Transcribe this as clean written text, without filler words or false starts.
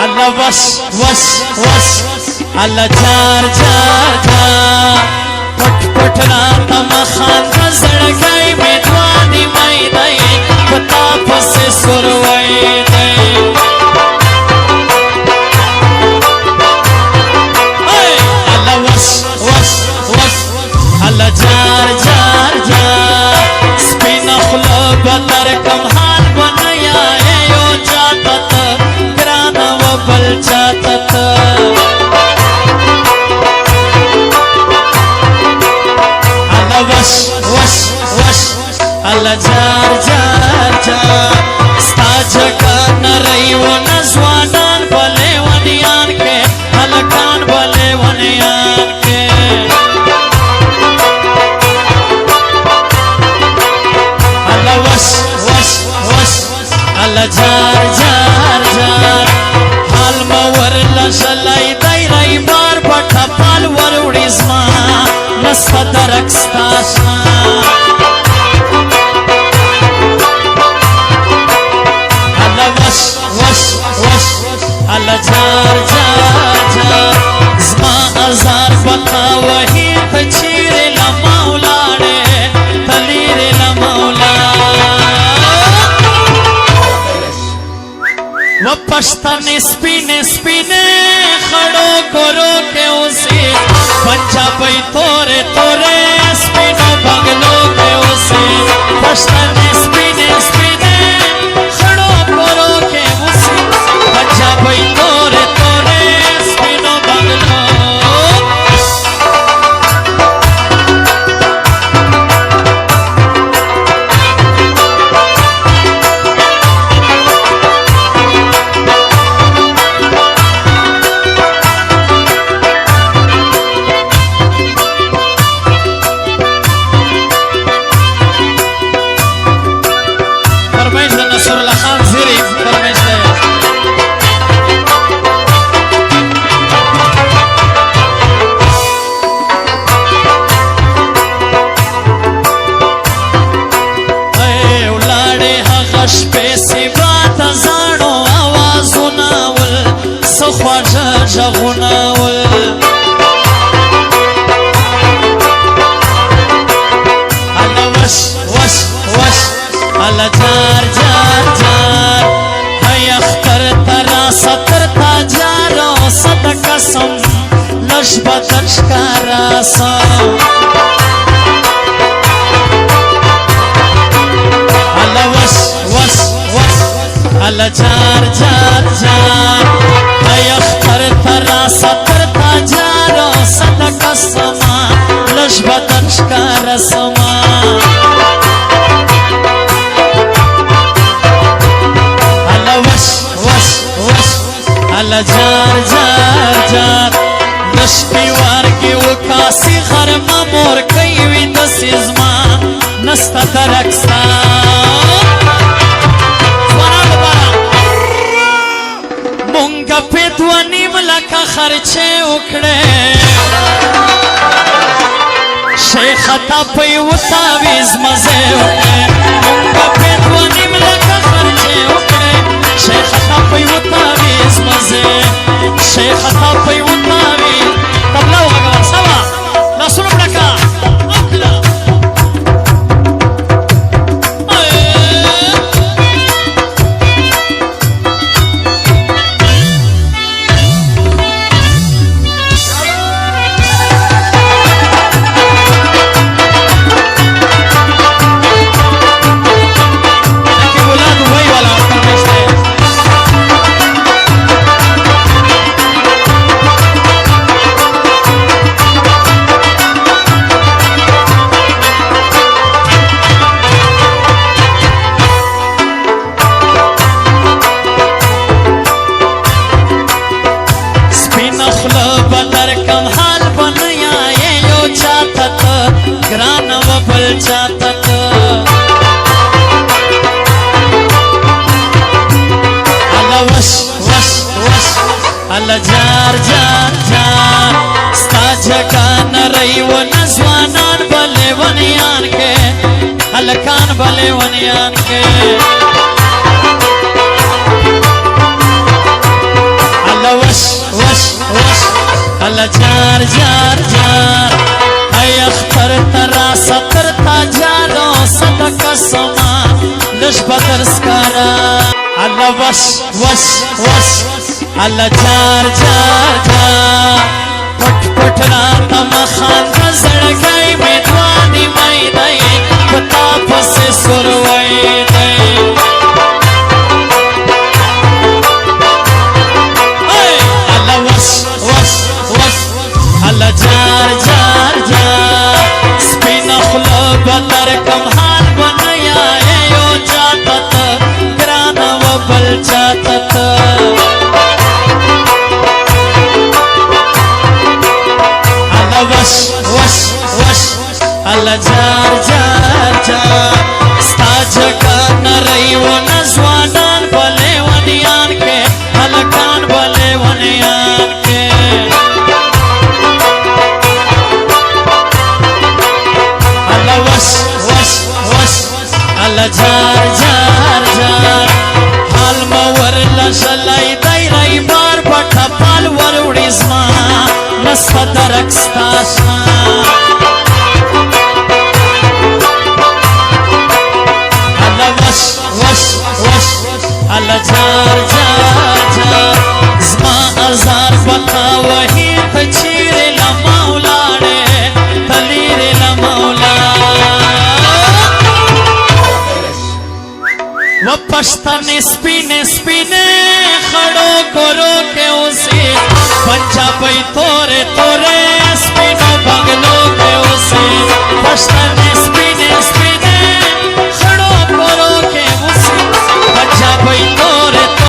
Allah was Allah jar put raat makhan zargai mein dwani mai dai pata pase surwai dai Allah was Allah jar spina khula batar kam hal banaya yo jatat grana wa bal jatat Allah was Allah jar sta jaga narai wa nazwanan bale waniyan ke halakan bale waniyan ke Allah was Allah jar hal mawar la shalai dai rai bar bata pal war udizma nasta darakstashna Allah was Allah jar zma azar bata wahi tachire la maula ne talire la maula wa pashtane spine khado koro ke usse Punjabi तोरे स्पिनो बंगलो के उसे पश्तने स्पिने खड़ो करो के उसे पंजाबी तोरे स्पिनो bungalow Allah jar hay akhtar tara satar ta jaro sad kasam lash batash karasa Allah was Allah jar hay akhtar tara satar ta jaro sad kasam lash batash karasa Allah jar nashpi war ki ukasi gharma mor kai wind sizma nasta daraksta munga pedwani mlaka kharche ukde sheikh ata pe utaviz maze ukde munga pedwani mlaka kharche ukde sheikh ata pe utaviz maze sheikh ata pe utaviz tabla waga sawa la sunu blaka akla Allah jar sta jaga narai wa nazwanan bale waniyan ke halkan bale waniyan ke الله جار جار جار ای اختر ترا ستر تا جالو صدق سما لش بدر سکارا الله وش وش وش الله جار جار جار پټ پټ رات مخان زړګي مې دواني مې دی پتا پسې سروي دی الله وش وش وش الله جار جار جار سپین خلو بلر کم حال بنیا یو جاتت ګران و بل جاتت وش وش وش الله جار جار جار ستا جگہ نرئی و نزوانان بلے ونیان کے حلقان بلے ونیان کے الله وش وش وش الله جار جار جار حال مور لشلائی دائی رائی بار بٹھا پال وروڑی زمان نصف درک ستاشا الله وش وش وش الله جار جار جار زما ازار بقا وحی تچیر لمولانے تلیر لمولا و پشتن سپینے سپینے خڑو کرو کے اسے पंजाबी तोरे तो